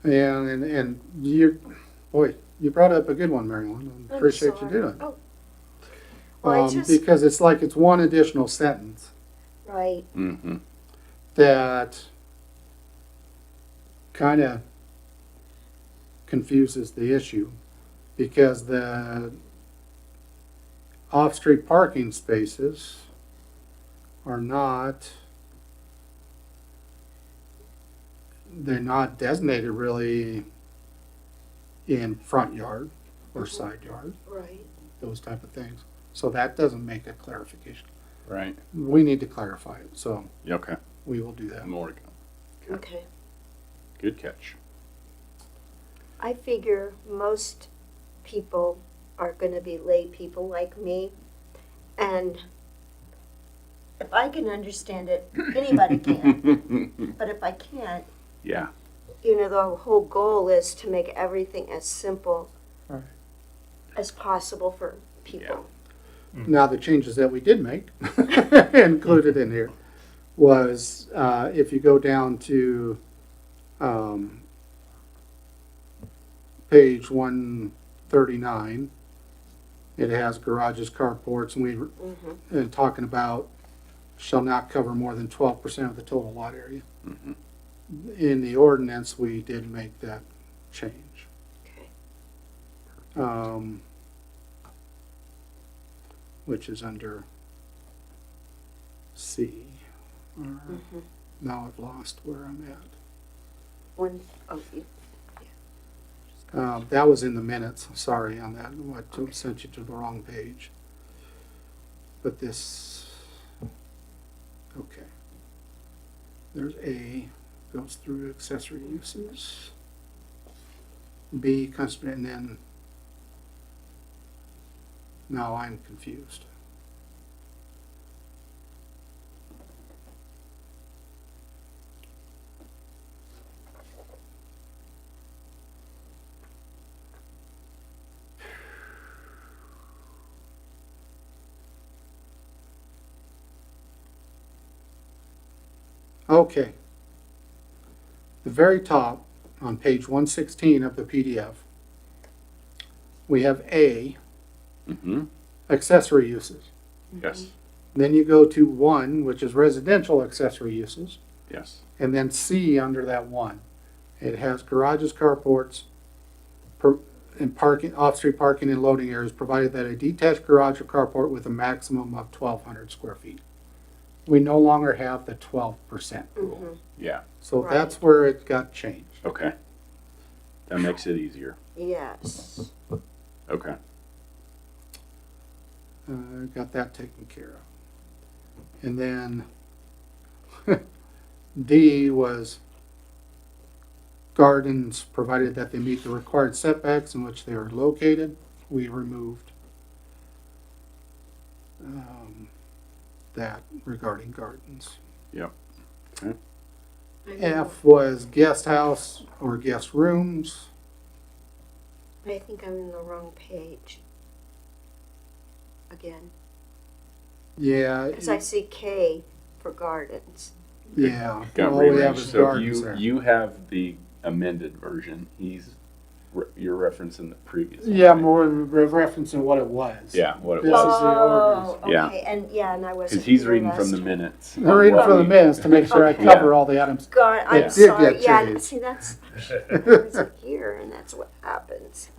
And you, boy, you brought up a good one, Marilyn. I I'm appreciate you sorry. doing it. Oh. Well, I just, Because it's like it's one additional sentence right, Mm-hmm. that kind of confuses the issue, because the off-street parking spaces are not, they're not designated really in front yard or side yard, right. those type of things. So that doesn't make a clarification. Right. We need to clarify it, so Yeah, okay. we will do that. More to go. Okay. Good catch. I figure most people are gonna be lay people like me, and if I can understand it, anybody can. But if I can't, Yeah. you know, the whole goal is to make everything as simple Right. as possible for people. Now, the changes that we did make, included in here, was if you go down to page 139, it has garages, carports, and we were talking about shall not cover more than 12% of the total lot area. Mhm. In the ordinance, we did make that change. Okay. Which is under C. Now I've lost where I'm at. One, oh, you- That was in the minutes, sorry on that, I sent you to the wrong page. But this, okay. There's A, goes through accessory uses. B, and then, now I'm confused. Okay. The very top, on page 116 of the PDF, we have A, Mm-hmm. accessory uses. Yes. Then you go to 1, which is residential accessory uses, Yes. and then C under that 1. It has garages, carports, and parking, off-street parking and loading areas, provided that a detached garage or carport with a maximum of 1,200 square feet. We no longer have the 12% rule. Yeah. So Right. that's where it got changed. Okay. That makes it easier. yes. Okay. Got that taken care of. And then D was gardens, provided that they meet the required setbacks in which they are located. We removed that regarding gardens. Yep. F was guest house or guest rooms. I think I'm in the wrong page. Again, Yeah, because I see K for gardens. yeah. Got All we have rearranged. is So gardens there. you have the amended version. You're referencing the previous one. Yeah, right? more referencing what it was. Yeah, what it This was. is the ordinance. Oh, Yeah. okay, and I wasn't Because he's here reading last from the time. minutes. I'm reading What from the we- minutes to make sure I Okay. cover all the items. God, Yeah. I'm It did sorry. get Yeah, changed. see, that's I wasn't here, and that's what happens.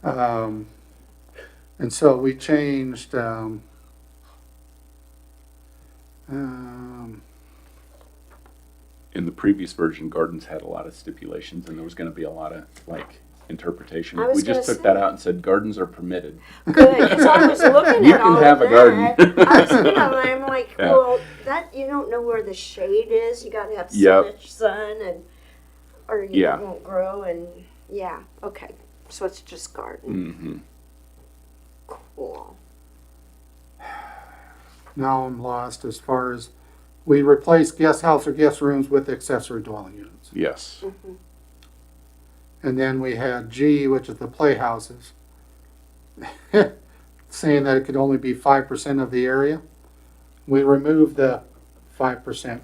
And so we changed, In the previous version, gardens had a lot of stipulations, and there was going to be a lot of interpretation. I was We just gonna took that say. out and said gardens are permitted. Good, because I was looking You at can all have of a garden. that. I was, I'm like, Yeah. well, that you don't know where the shade is. You got to have so Yep. much sun, and or you Yeah. won't grow. And yeah, okay, so it's just garden. Mm-hmm. Cool. now I'm lost as far as, we replaced guest house or guest rooms with accessory dwelling units. Yes. And then we had G, which is the playhouses, saying that it could only be 5% of the area. We removed the 5%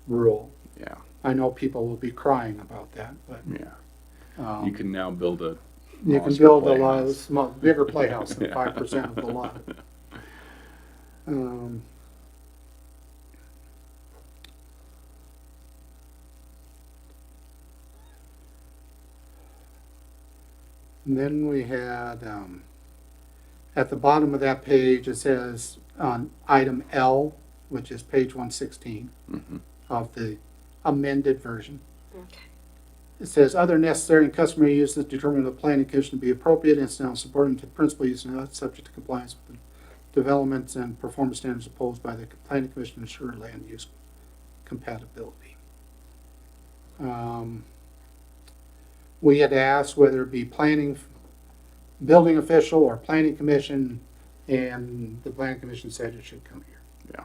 rule. Yeah. I know people will be crying about that, but Yeah. You can now build a you can monster build a playhouse. bigger playhouse than Yeah. 5% of the lot. And then we had, at the bottom of that page, it says on item L, which is page 116 Mhm. of the amended version. Okay. It says, other necessary and customary uses determined by the planning commission to be appropriate, incidental supporting to principal use and not subject to compliance with the developments and performance standards imposed by the planning commission to ensure land use compatibility. We had asked whether it be planning, building official or planning commission, and the planning commission said it should come here. Yeah.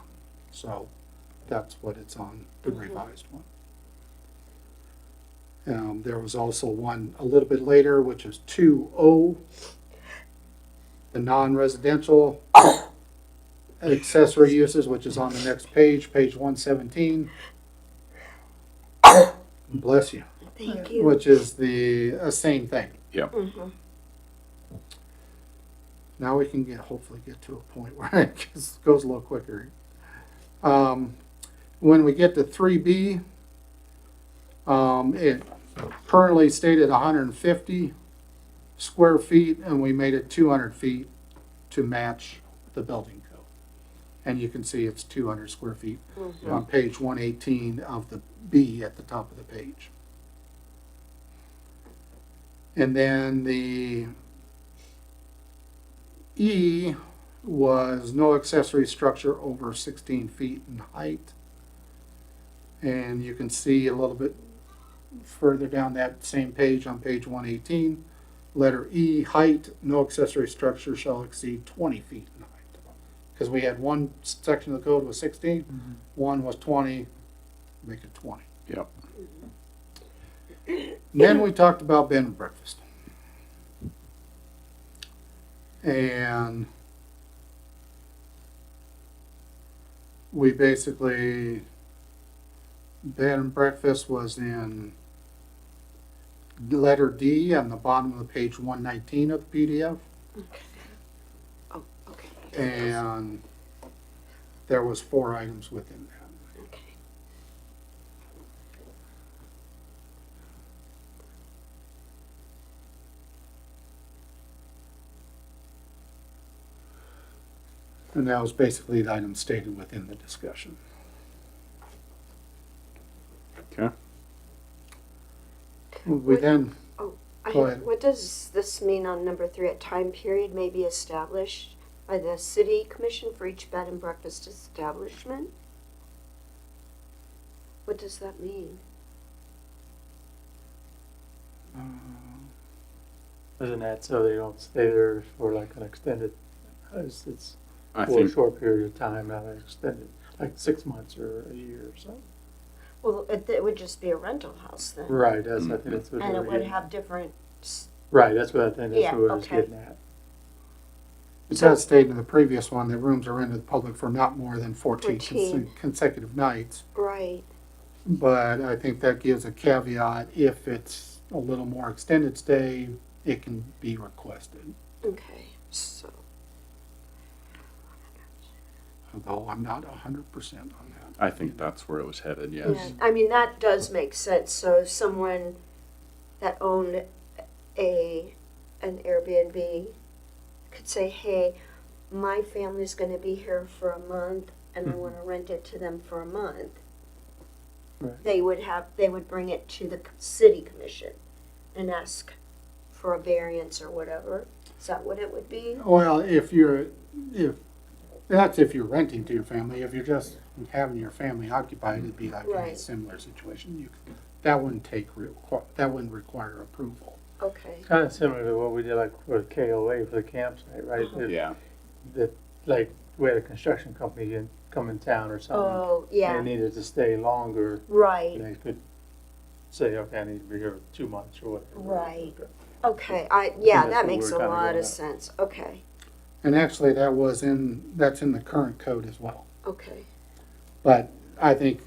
So that's what it's on, the revised one. There was also one a little bit later, which is 2O, the non-residential accessory uses, which is on the next page, page 117. Bless you. Thank you. Which is the same thing. Mm-hmm. Now we can hopefully get to a point where it goes a little quicker. When we get to 3B, it currently stated 150 square feet, and we made it 200 feet to match the building code. And you can see it's 200 square feet on page 118 of the B at the top of the page. And then the E was no accessory structure over 16 feet in height. And you can see a little bit further down that same page on page 118, letter E, height, no accessory structure shall exceed 20 feet in height. Because we had one section of the code was 16, one was 20, make it 20. Yep. Then we talked about bed and breakfast. And we basically, bed and breakfast was in letter D on the bottom of the page 119 of the PDF. Oh, okay. And there was 4 items within that. Okay. And that was basically the item stated within the discussion. Okay. We then, I Go have- ahead. What does this mean on number 3? A time period may be established by the city commission for each bed and breakfast establishment? What does that mean? Isn't that so they don't stay there for like an extended, it's I for a think, short period of time, not extended, like 6 months or a year or so. Well, it would just be a rental house then. Right, that's, I think that's what they And were it would getting have at. different, Right, that's what I think, that's Yeah, what I was okay. getting at. It does state in the previous one that rooms are rented to the public for not more than 14 14. consecutive nights. right, But I think that gives a caveat, if it's a little more extended stay, it can be requested. okay, so, Although I'm not 100% on that. I think that's where it was headed, yeah, yes. I mean, that does make sense, so if someone that owned an Airbnb could say, hey, my family's gonna be here for a month, and I Mhm. wanna rent it to them for a month. Right. They would bring it to the city commission and ask for a variance or whatever. Is that what it would be? Well, if that's if you're renting to your family. If you're just having your family occupied, it'd be like a Right. similar situation. That wouldn't that wouldn't require approval. Okay, Kind of similar to what we did like for KOA for the campsite, right? Yeah, That, like, we had a construction company come in town or something. oh, They yeah, needed to stay longer, right, and they could say, okay, I need to be here 2 months or whatever. Right. Okay. okay, that's that what makes we're a kinda lot going of at. sense, okay, And actually, that's in the current code as well. okay, But I think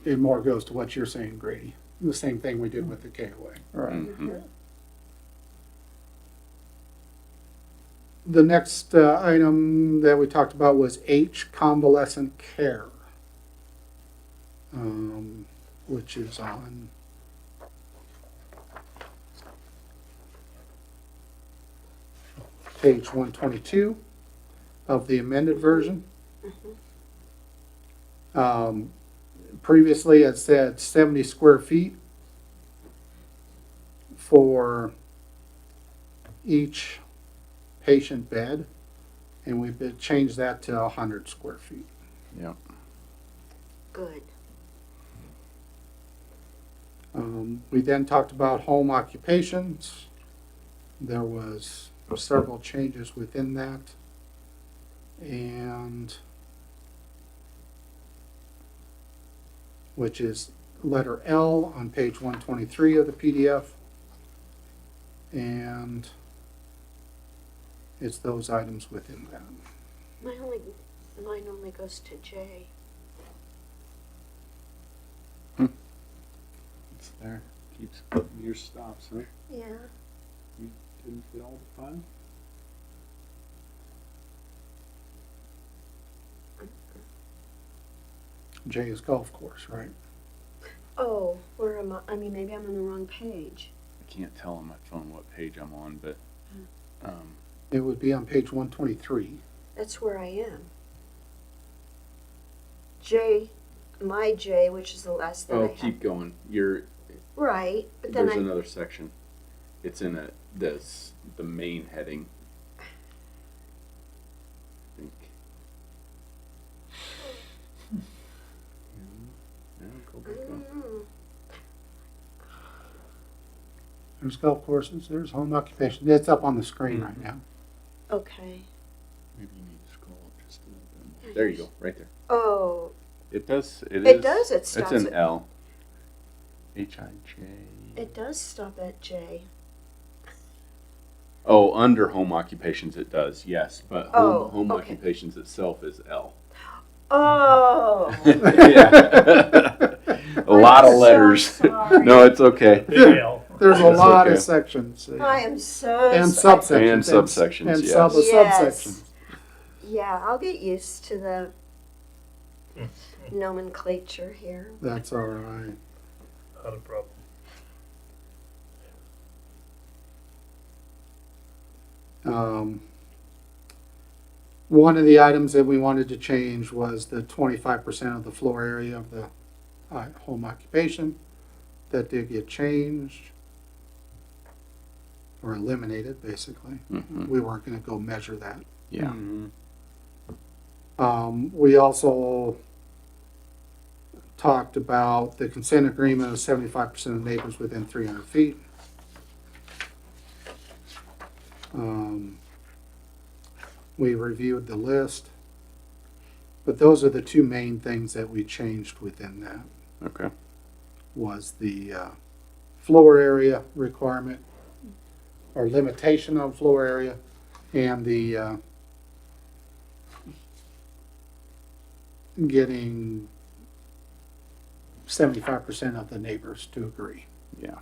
it more goes to what you're saying, Grady. The same thing we did with the KOA. Right. mhm. The next item that we talked about was H, convalescent care, which is on page 122 of the amended version. Previously, it said 70 square feet for each patient bed, and we've changed that to 100 square feet. Yeah. good, We then talked about home occupations. There was several changes within that. And which is letter L on page 123 of the PDF. And it's those items within that. mine only goes to J. It's there. Keeps putting your stops, huh? Yeah, You didn't get all the fun? J is golf course, right? oh, where am I mean, maybe I'm on the wrong page. I can't tell on my phone what page I'm on, but, It would be on page 123. That's where I am. J, my J, which is the last that I oh, have. keep going. You're, Right, but then there's I, another section. It's in the main heading. I think. Yeah, go back up. There's golf courses, there's home occupation. It's up on the screen right now. okay. Maybe you need to scroll up just a little bit. There you go, right there. Oh, It does. it does, it stops It's an at, L. H-I-J. it does stop at J. Oh, under home occupations it does, yes, but Oh, home okay. occupations itself is L. Oh. Yeah. A lot of I'm so letters. sorry. No, it's okay. Big L. There's a That's lot okay. of sections. I am so And sorry. subsections. And subsections, And yes. Yes. subsections. Yeah, I'll get used to the nomenclature here. That's all right. Not a problem. One of the items that we wanted to change was the 25% of the floor area of the home occupation. That did get changed or eliminated, basically. Mhm. We weren't going to go measure that. Yeah. We also talked about the consent agreement of 75% of neighbors within 300 feet. We reviewed the list. But those are the two main things that we changed within that, Okay. was the floor area requirement or limitation on floor area, and the getting 75% of the neighbors to agree. Yeah.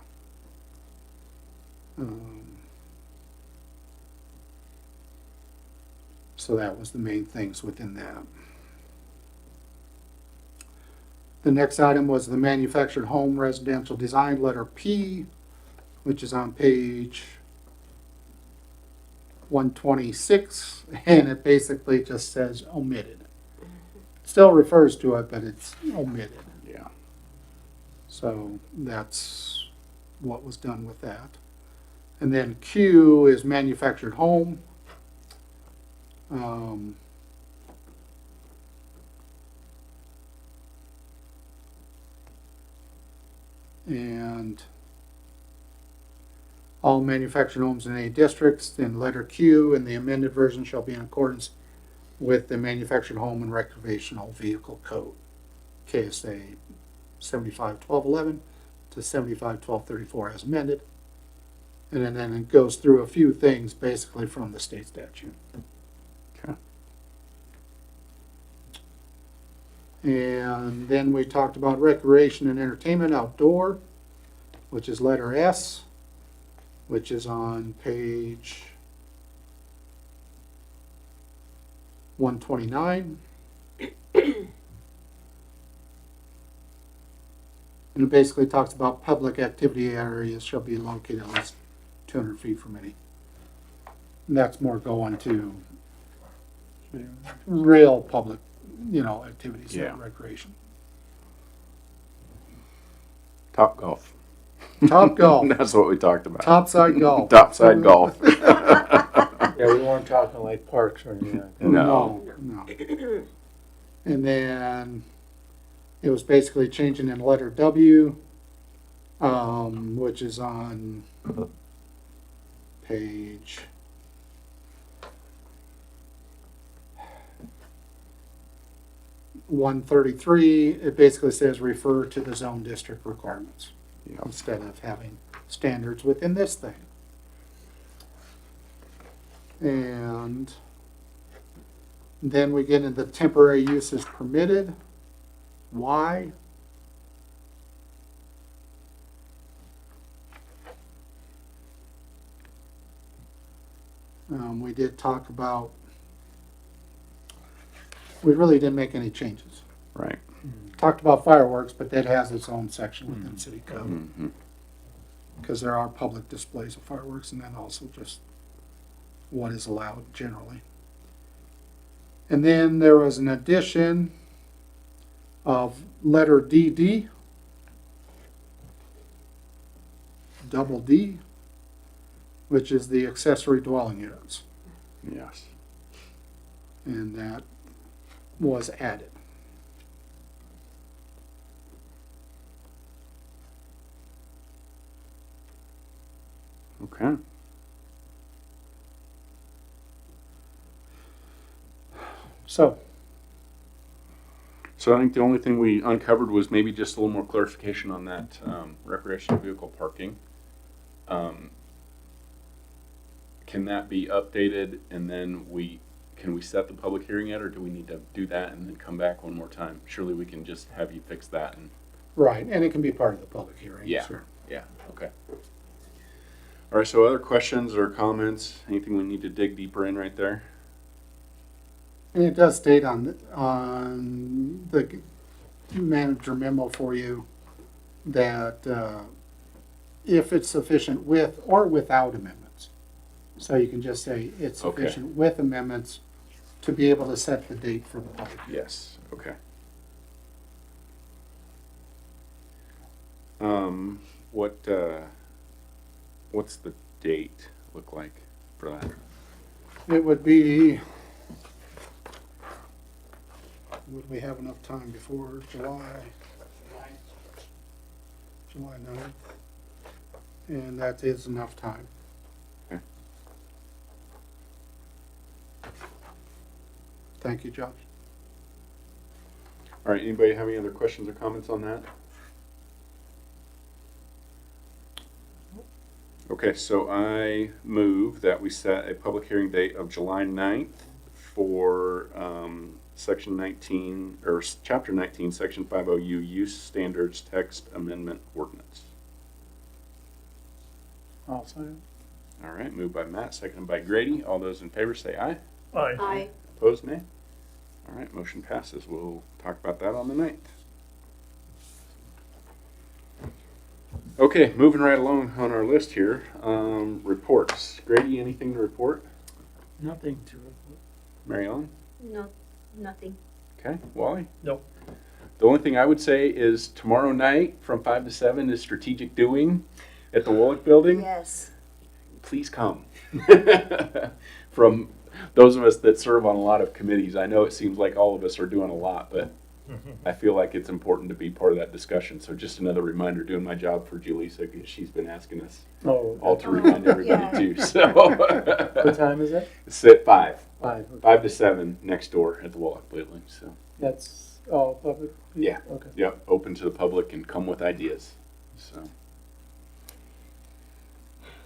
So that was the main things within that. The next item was the manufactured home residential design, letter P, which is on page 126, and it basically just says omitted. Still refers to it, but it's omitted. Yeah. So that's what was done with that. And then Q is manufactured home. And all manufactured homes in any districts in letter Q in the amended version shall be in accordance with the manufactured home and recreational vehicle code, KSA 75-1211 to 75-1234 as amended. And then it goes through a few things basically from the state statute. Okay. And then we talked about recreation and entertainment outdoor, which is letter S, which is on page 129. And it basically talks about public activity areas shall be located at least 200 feet from any. And that's more going to real public, activities, Yeah. not recreation. Top golf. Top golf, That's what we talked about. topside golf. Topside golf. Yeah, we weren't talking like parks or anything like that. No. No. And then it was basically changing in letter W, which is on page 133. It basically says refer to the zone district requirements Yeah. instead of having standards within this thing. And then we get into temporary uses permitted. Why? We did talk about, we really didn't make any changes. Right. Talked about fireworks, but that has its own section within city code. Mm-hmm. Because there are public displays of fireworks, and then also just what is allowed generally. And then there was an addition of letter DD, double D, which is the accessory dwelling units, Yes. and that was added. Okay. So, So I think the only thing we uncovered was maybe just a little more clarification on that recreational vehicle parking. Can that be updated and then can we set the public hearing yet, or do we need to do that and then come back one more time? Surely we can just have you fix that and, right, and it can be part of the public hearing. Yeah. Sure. yeah, okay. All right, so other questions or comments? Anything we need to dig deeper in right there? And it does state on the manager memo for you that if it's sufficient with or without amendments. So you can just say it's Okay. sufficient with amendments to be able to set the date for the public hearing. Yes, okay. What's the date look like for that? It would be, would we have enough time before July 9th? And that is enough time. Okay. Thank you, Josh. All right, anybody have any other questions or comments on that? Okay, so I move that we set a public hearing date of July 9th for Section 19, or Chapter 19, Section 50U Use Standards Text Amendment Ordinance. Also, All right, moved by Matt, seconded by Grady. All those in favor say aye. Aye. Aye. Opposed, nay? All right, motion passes. We'll talk about that on the 9th. Okay, moving right along on our list here. Reports. Grady, anything to report? nothing to report. Mary Ellen? No, nothing. Okay, Wally? Nope. The only thing I would say is tomorrow night from 5 to 7 is strategic doing at the Wallach Building. Yes. Please come. From those of us that serve on a lot of committees, I know it seems like all of us are doing a lot, but I feel like it's important to be part of that discussion. So just another reminder, doing my job for Julissa, because she's been asking us Oh, all to remind everybody Yeah. too. So what time is it? it's at 5. 5. Okay. 5 to 7 next door at the Wallach Building. So That's all public? Yeah. Okay. yep, open to the public and come with ideas. So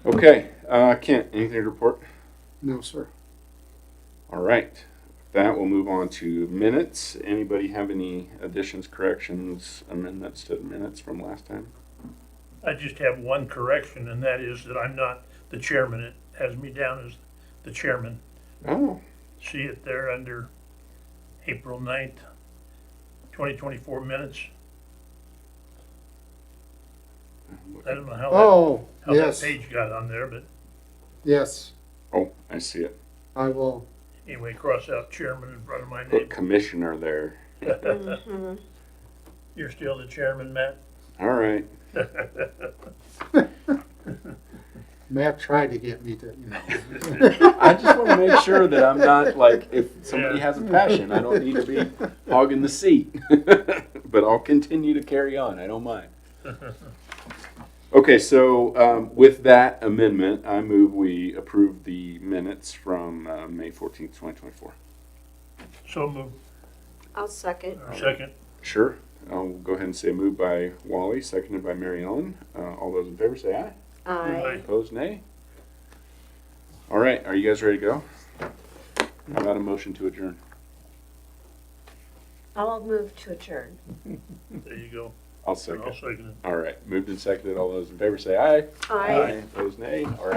okay, Kent, anything to report? No, sir. All right. With that, we'll move on to minutes. Anybody have any additions, corrections, amendments to the minutes from last time? I just have one correction, and that is that I'm not the chairman. It has me down as the chairman. Oh, See it there under April 9th, 2024 minutes. I don't know how Oh, that yes, page got on there, but yes, oh, I see it. I will. anyway, cross out chairman in front of my Put name. commissioner there. Mm-hmm. You're still the chairman, Matt? All right. Matt tried to get me to, I just want to make sure that I'm not like, if somebody Yeah. has a passion, I don't need to be hogging the seat. But I'll continue to carry on. I don't mind. Okay, so with that amendment, I move we approve the minutes from May 14th, 2024. So moved. I'll second. Second. Sure. I'll go ahead and say moved by Wally, seconded by Mary Ellen. All those in favor say aye. Aye. Opposed, nay. All right, are you guys ready to go? How about a motion to adjourn? I'll move to adjourn. There you go. I'll I'll second. second it. All right, moved and seconded. All those in favor say aye. Aye. Opposed, nay. All right.